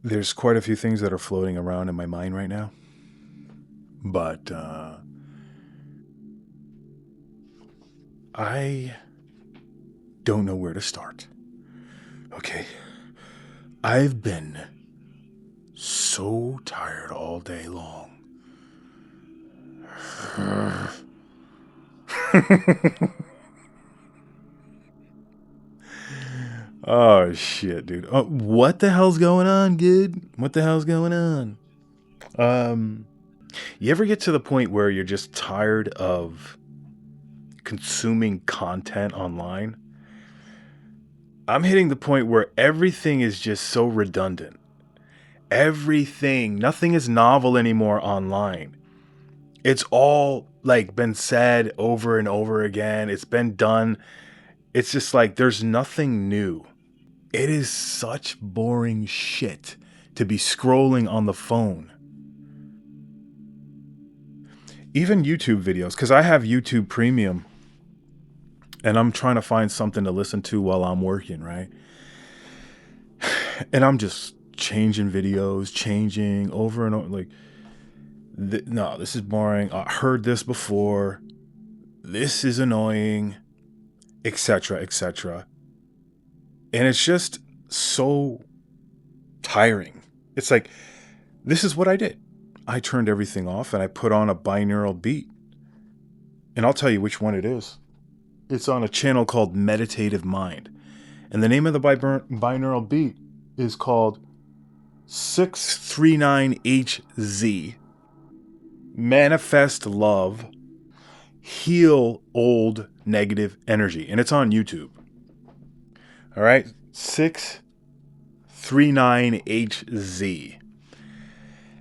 There's quite a few things that are floating around in my mind right now, but I don't know where to start. Okay. I've been so tired all day long. Oh shit, dude. What the hell's going on, dude? What the hell's going on? Um, you ever get to the point where you're just tired of consuming content online? I'm hitting the point where everything is just so redundant. Nothing is novel anymore online. It's all like been said over and over again. It's been done. It's just like there's nothing new. It is such boring shit to be scrolling on the phone. Even YouTube videos, because I have YouTube Premium and I'm trying to find something to listen to while I'm working, right? And I'm just changing videos, changing over and over. Like, no, this is boring. I heard this before. This is annoying, etc., etc. And it's just so tiring. It's like, this is what I did. I turned everything off and I put on a binaural beat. And I'll tell you which one it is. It's on a channel called Meditative Mind. And the name of the binaural beat is called 639HZ. Manifest Love. Heal Old Negative Energy. And it's on YouTube. All right? 639HZ.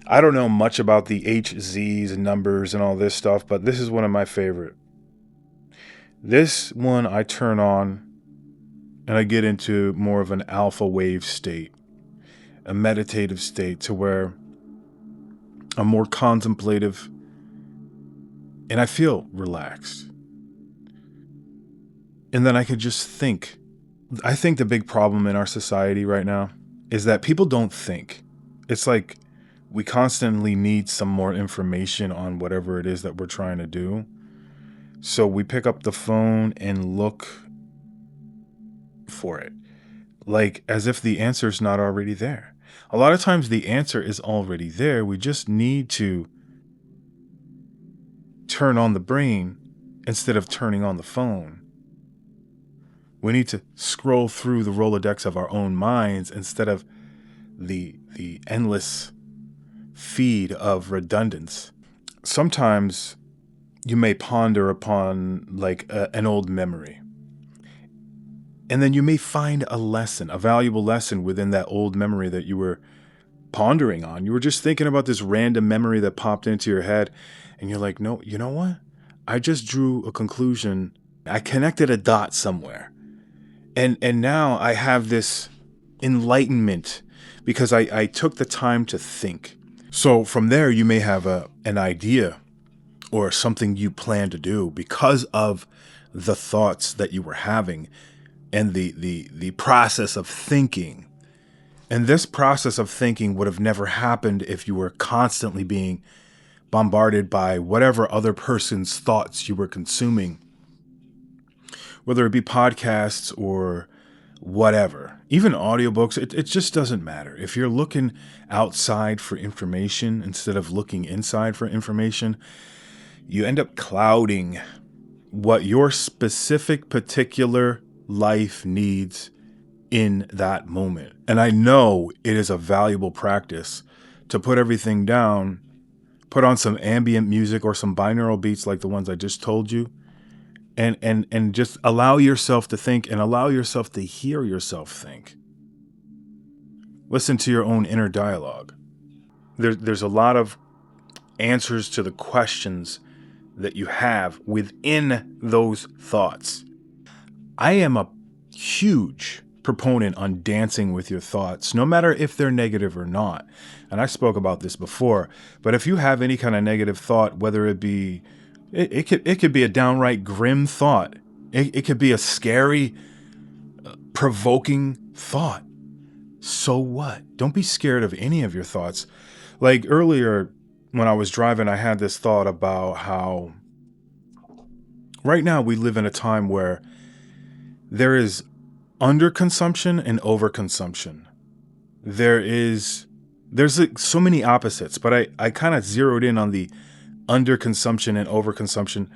I don't know much about the HZs and numbers and all this stuff, but this is one of my favorite. This one I turn on and I get into more of an alpha wave state, a meditative state to where I'm more contemplative and I feel relaxed. And then I could just think. I think the big problem in our society right now is that people don't think. It's like we constantly need some more information on whatever it is that we're trying to do. So we pick up the phone and look for it, like as if the answer's not already there. A lot of times the answer is already there. We just need to turn on the brain instead of turning on the phone. We need to scroll through the Rolodex of our own minds instead of the endless feed of redundance. Sometimes you may ponder upon like an old memory. And then you may find a lesson, a valuable lesson within that old memory that you were pondering on. You were just thinking about this random memory that popped into your head. And you're like, no, you know what? I just drew a conclusion. I connected a dot somewhere. And now I have this enlightenment because I took the time to think. So from there, you may have an idea or something you plan to do because of the thoughts that you were having and the process of thinking. And this process of thinking would have never happened if you were constantly being bombarded by whatever other person's thoughts you were consuming, whether it be podcasts or whatever, even audiobooks. It just doesn't matter. If you're looking outside for information instead of looking inside for information, you end up clouding what your specific particular life needs in that moment. And I know it is a valuable practice to put everything down, put on some ambient music or some binaural beats like the ones I just told you, and just allow yourself to think and allow yourself to hear yourself think. Listen to your own inner dialogue. There's a lot of answers to the questions that you have within those thoughts. I am a huge proponent on dancing with your thoughts, no matter if they're negative or not. And I spoke about this before, but if you have any kind of negative thought, whether it be, it could be a downright grim thought. It could be a scary, provoking thought. So what? Don't be scared of any of your thoughts. Like earlier when I was driving, I had this thought about how right now we live in a time where there is underconsumption and overconsumption. There's like so many opposites, but I kind of zeroed in on the underconsumption and overconsumption.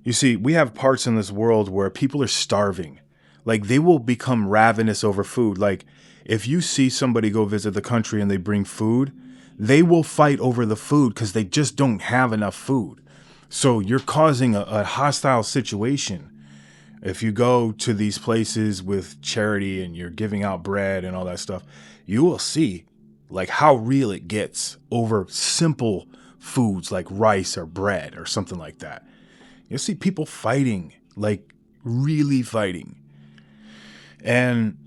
You see, we have parts in this world where people are starving. Like they will become ravenous over food. Like if you see somebody go visit the country and they bring food, they will fight over the food because they just don't have enough food. So you're causing a hostile situation. If you go to these places with charity and you're giving out bread and all that stuff, you will see like how real it gets over simple foods like rice or bread or something like that. You'll see people fighting, like really fighting. And,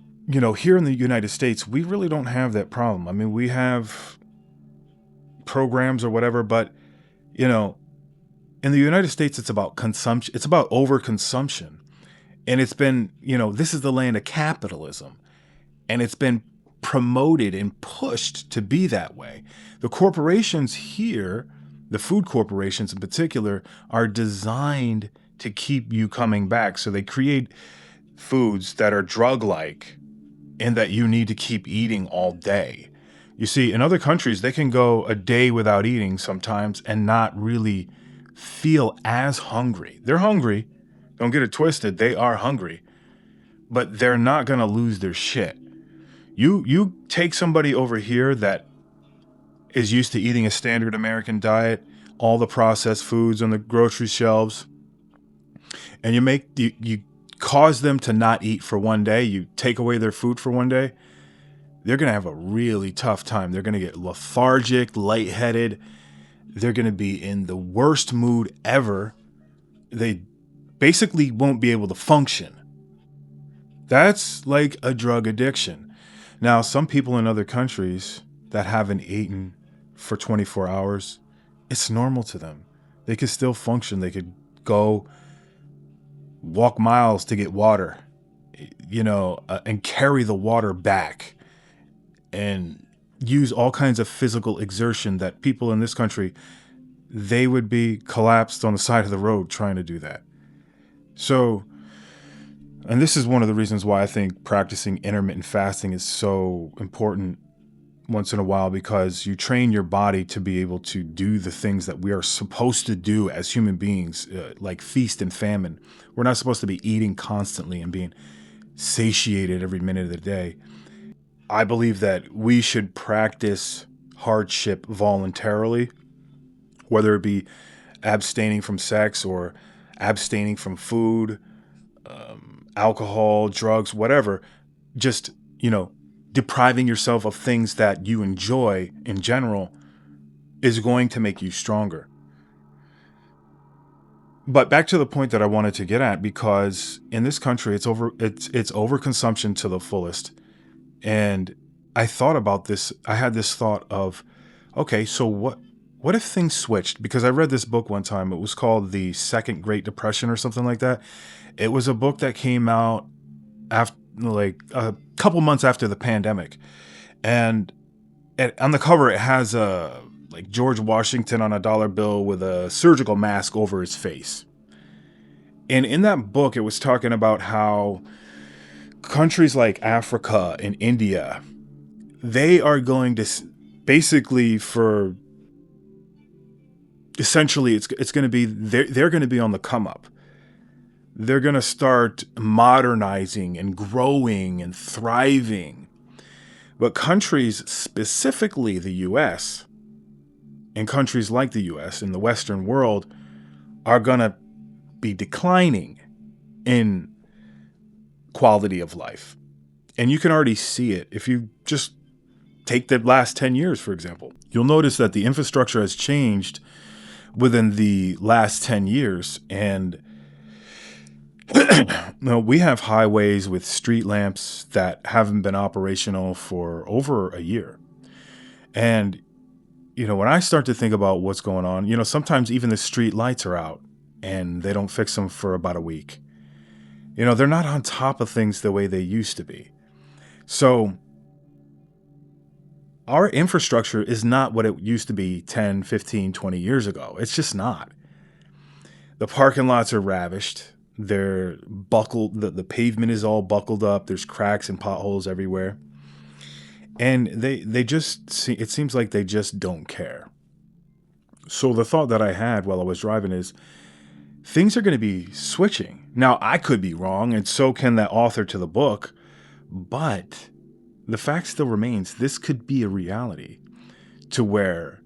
here in the United States, we really don't have that problem. I mean, we have programs or whatever, but, in the United States, it's about consumption. It's about overconsumption. And it's been, this is the land of capitalism. And it's been promoted and pushed to be that way. The corporations here, the food corporations in particular, are designed to keep you coming back. So they create foods that are drug-like and that you need to keep eating all day. You see, in other countries, they can go a day without eating sometimes and not really feel as hungry. They're hungry. Don't get it twisted. They are hungry, but they're not going to lose their shit. You take somebody over here that is used to eating a standard American diet, all the processed foods on the grocery shelves, and you cause them to not eat for one day, you take away their food for one day, they're going to have a really tough time. They're going to get lethargic, lightheaded. They're going to be in the worst mood ever. They basically won't be able to function. That's like a drug addiction. Now, some people in other countries that haven't eaten for 24 hours, it's normal to them. They could still function. They could go walk miles to get water, and carry the water back and use all kinds of physical exertion that people in this country, they would be collapsed on the side of the road trying to do that. So, and this is one of the reasons why I think practicing intermittent fasting is so important once in a while, because you train your body to be able to do the things that we are supposed to do as human beings, like feast and famine. We're not supposed to be eating constantly and being satiated every minute of the day. I believe that we should practice hardship voluntarily, whether it be abstaining from sex or abstaining from food, alcohol, drugs, whatever. Just, depriving yourself of things that you enjoy in general is going to make you stronger. But back to the point that I wanted to get at, because in this country, it's overconsumption to the fullest. And I thought about this. I had this thought of, okay, so what if things switched? Because I read this book one time. It was called The Second Great Depression or something like that. It was a book that came out after, like, a couple months after the pandemic. And on the cover, it has like George Washington on a dollar bill with a surgical mask over his face. And in that book, it was talking about how countries like Africa and India, they are going to basically essentially it's going to be, they're going to be on the come up. They're going to start modernizing and growing and thriving. But countries, specifically the US, and countries like the US in the Western world, are going to be declining in quality of life. And you can already see it. If you just take the last 10 years, for example, you'll notice that the infrastructure has changed within the last 10 years. And we have highways with street lamps that haven't been operational for over a year. And, when I start to think about what's going on, sometimes even the street lights are out and they don't fix them for about a week. They're not on top of things the way they used to be. So our infrastructure is not what it used to be 10, 15, 20 years ago. It's just not. The parking lots are ravished. They're buckled. The pavement is all buckled up. There's cracks and potholes everywhere. And they just, it seems like they just don't care. So the thought that I had while I was driving is, things are going to be switching. Now, I could be wrong, and so can that author to the book, but the fact still remains, this could be a reality to where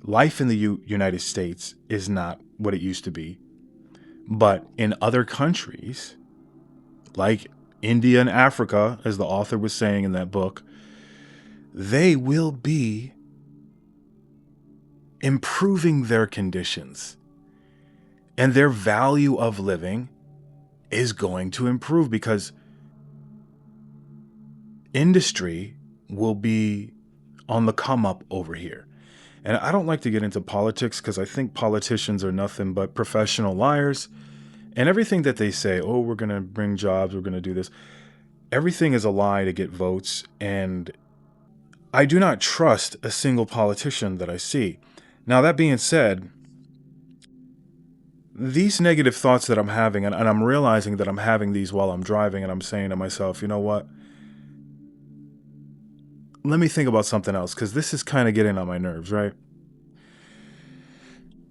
life in the United States is not what it used to be. But in other countries, like India and Africa, as the author was saying in that book, they will be improving their conditions. And their value of living is going to improve because industry will be on the come up over here. And I don't like to get into politics because I think politicians are nothing but professional liars. And everything that they say, oh, we're going to bring jobs, we're going to do this, everything is a lie to get votes. And I do not trust a single politician that I see. Now, that being said, these negative thoughts that I'm having, and I'm realizing that I'm having these while I'm driving, and I'm saying to myself, you know what? Let me think about something else, because this is kind of getting on my nerves, right?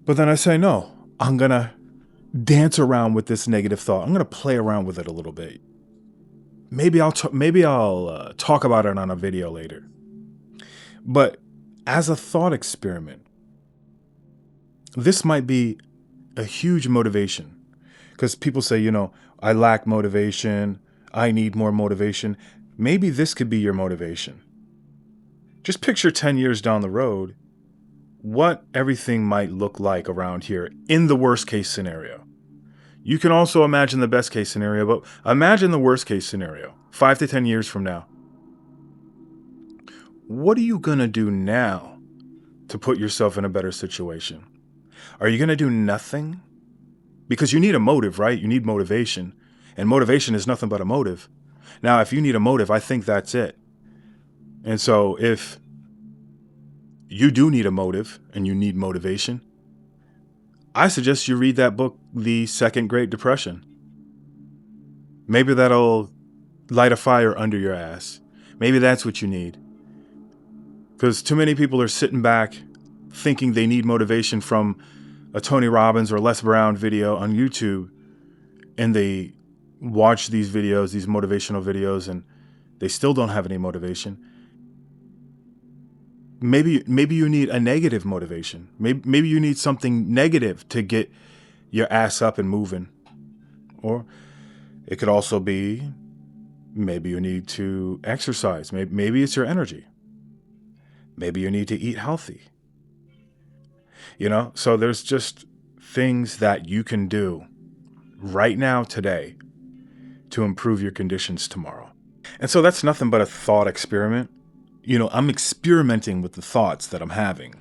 But then I say, no, I'm going to dance around with this negative thought. I'm going to play around with it a little bit. Maybe I'll talk about it on a video later. But as a thought experiment, this might be a huge motivation, because people say, you know, I lack motivation. I need more motivation. Maybe this could be your motivation. Just picture 10 years down the road, what everything might look like around here in the worst case scenario. You can also imagine the best case scenario, but imagine the worst case scenario, 5 to 10 years from now. What are you going to do now to put yourself in a better situation? Are you going to do nothing? Because you need a motive, right? You need motivation. And motivation is nothing but a motive. Now, if you need a motive, I think that's it. And so if you do need a motive and you need motivation, I suggest you read that book, The Second Great Depression. Maybe that'll light a fire under your ass. Maybe that's what you need. Because too many people are sitting back thinking they need motivation from a Tony Robbins or Les Brown video on YouTube, and they watch these videos, these motivational videos, and they still don't have any motivation. Maybe you need a negative motivation. Maybe you need something negative to get your ass up and moving. Or it could also be, maybe you need to exercise. Maybe it's your energy. Maybe you need to eat healthy. You know, so there's just things that you can do right now, today, to improve your conditions tomorrow. And so that's nothing but a thought experiment. You know, I'm experimenting with the thoughts that I'm having.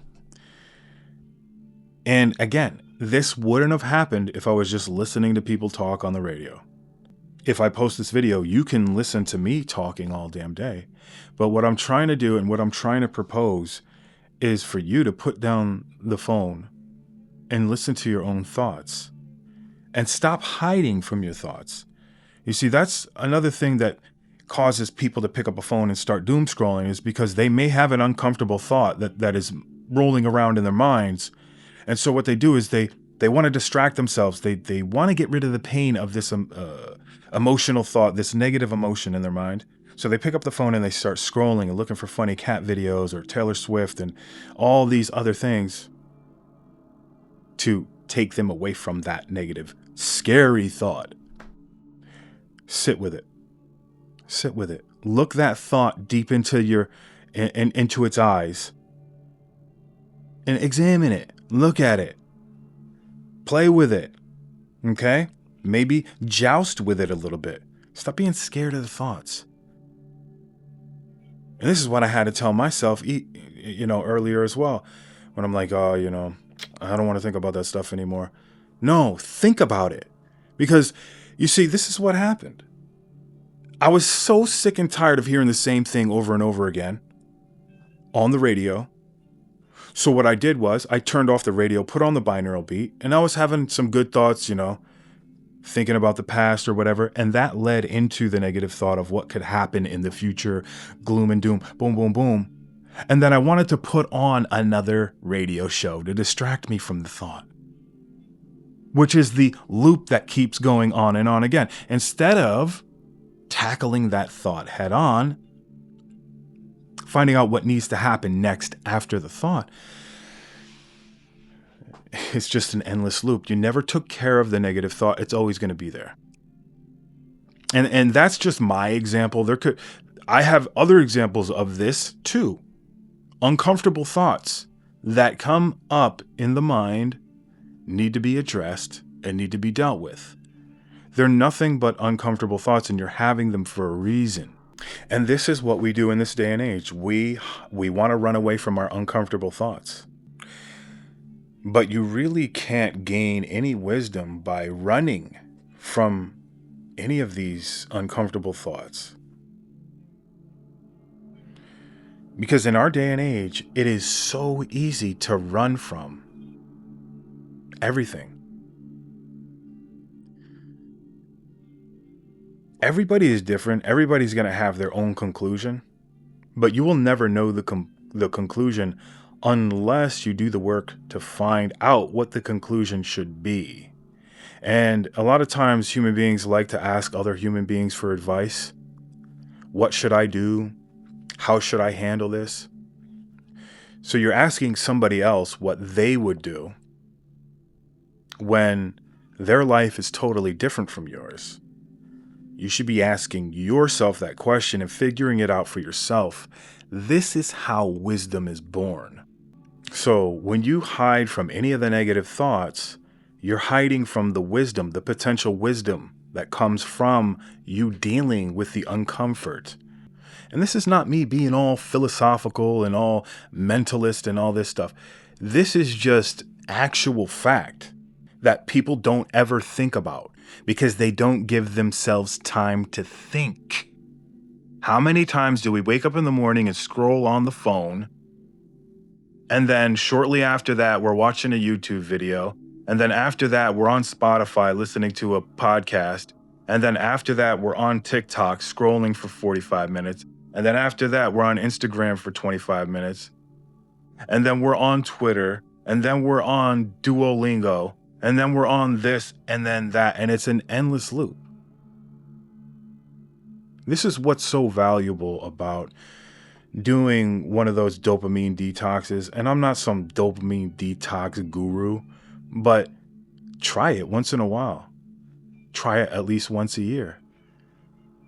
And again, this wouldn't have happened if I was just listening to people talk on the radio. If I post this video, you can listen to me talking all damn day. But what I'm trying to do and what I'm trying to propose is for you to put down the phone and listen to your own thoughts and stop hiding from your thoughts. You see, that's another thing that causes people to pick up a phone and start doom scrolling, is because they may have an uncomfortable thought that is rolling around in their minds. And so what they do is they want to distract themselves. They want to get rid of the pain of this emotional thought, this negative emotion in their mind. So they pick up the phone and they start scrolling and looking for funny cat videos or Taylor Swift and all these other things to take them away from that negative, scary thought. Sit with it. Sit with it. Look that thought deep into into its eyes and examine it. Look at it. Play with it. Okay? Maybe joust with it a little bit. Stop being scared of the thoughts. And this is what I had to tell myself, earlier as well, when I'm like, I don't want to think about that stuff anymore. No, think about it. Because, you see, this is what happened. I was so sick and tired of hearing the same thing over and over again. on the radio. So what I did was I turned off the radio, put on the binaural beat, and I was having some good thoughts, thinking about the past or whatever. And that led into the negative thought of what could happen in the future, gloom and doom, boom, boom, boom. And then I wanted to put on another radio show to distract me from the thought, which is the loop that keeps going on and on again. Instead of tackling that thought head on, finding out what needs to happen next after the thought, it's just an endless loop. You never took care of the negative thought. It's always going to be there. And that's just my example. I have other examples of this too. Uncomfortable thoughts that come up in the mind need to be addressed and need to be dealt with. They're nothing but uncomfortable thoughts, and you're having them for a reason. And this is what we do in this day and age. We want to run away from our uncomfortable thoughts. But you really can't gain any wisdom by running from any of these uncomfortable thoughts. Because in our day and age, it is so easy to run from everything. Everybody is different. Everybody's going to have their own conclusion. But you will never know the conclusion unless you do the work to find out what the conclusion should be. And a lot of times human beings like to ask other human beings for advice. What should I do? How should I handle this? So you're asking somebody else what they would do when their life is totally different from yours. You should be asking yourself that question and figuring it out for yourself. This is how wisdom is born. So when you hide from any of the negative thoughts, you're hiding from the wisdom, the potential wisdom that comes from you dealing with the uncomfort. And this is not me being all philosophical and all mentalist and all this stuff. This is just actual fact that people don't ever think about because they don't give themselves time to think. How many times do we wake up in the morning and scroll on the phone, and then shortly after that, we're watching a YouTube video, and then after that, we're on Spotify listening to a podcast, and then after that, we're on TikTok scrolling for 45 minutes, and then after that, we're on Instagram for 25 minutes, and then we're on Twitter, and then we're on Duolingo, and then we're on this and then that, and it's an endless loop. This is what's so valuable about doing one of those dopamine detoxes. And I'm not some dopamine detox guru, but try it once in a while. Try it at least once a year.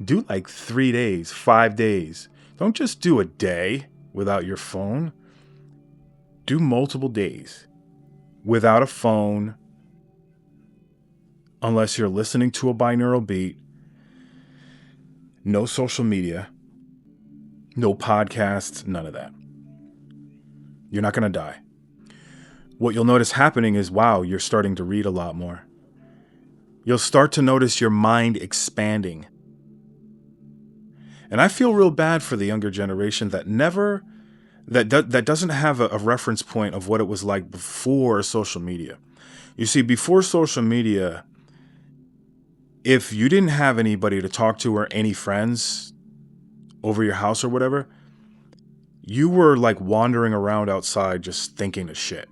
Do like 3 days, 5 days. Don't just do a day without your phone. Do multiple days without a phone, unless you're listening to a binaural beat. No social media, no podcasts, none of that. You're not going to die. What you'll notice happening is, wow, you're starting to read a lot more. You'll start to notice your mind expanding. And I feel real bad for the younger generation that doesn't have a reference point of what it was like before social media. You see, before social media, if you didn't have anybody to talk to or any friends over your house or whatever, you were like wandering around outside just thinking of shit.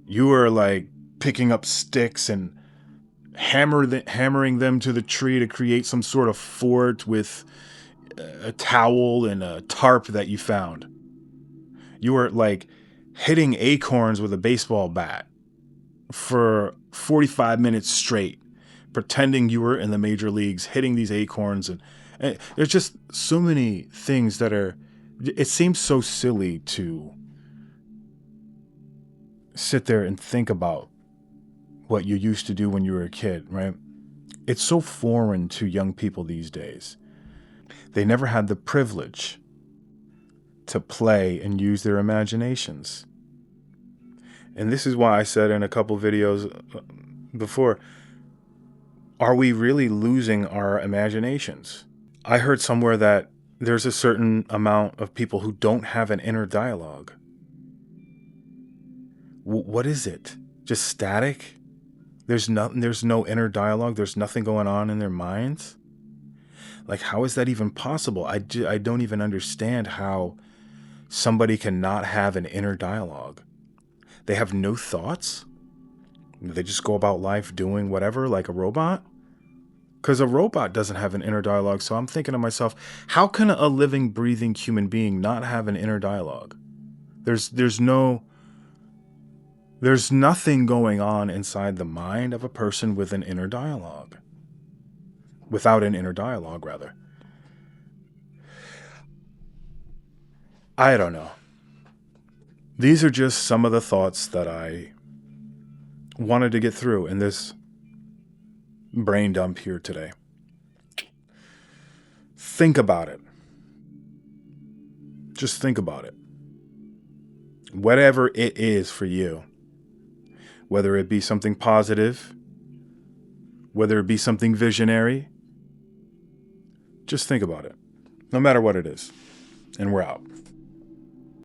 You were like picking up sticks and hammering them to the tree to create some sort of fort with a towel and a tarp that you found. You were like hitting acorns with a baseball bat for 45 minutes straight, pretending you were in the major leagues, hitting these acorns. And there's just so many things it seems so silly to sit there and think about what you used to do when you were a kid, right? It's so foreign to young people these days. They never had the privilege to play and use their imaginations. And this is why I said in a couple videos before, are we really losing our imaginations? I heard somewhere that there's a certain amount of people who don't have an inner dialogue. What is it? Just static? There's no inner dialogue. There's nothing going on in their minds. Like, how is that even possible? I don't even understand how somebody can not have an inner dialogue. They have no thoughts. They just go about life doing whatever, like a robot. Because a robot doesn't have an inner dialogue. So I'm thinking to myself, how can a living, breathing human being not have an inner dialogue? There's nothing going on inside the mind of a person with an inner dialogue. Without an inner dialogue, rather. I don't know. These are just some of the thoughts that I wanted to get through in this brain dump here today. Think about it. Just think about it. Whatever it is for you, whether it be something positive, whether it be something visionary, just think about it, no matter what it is. And we're out.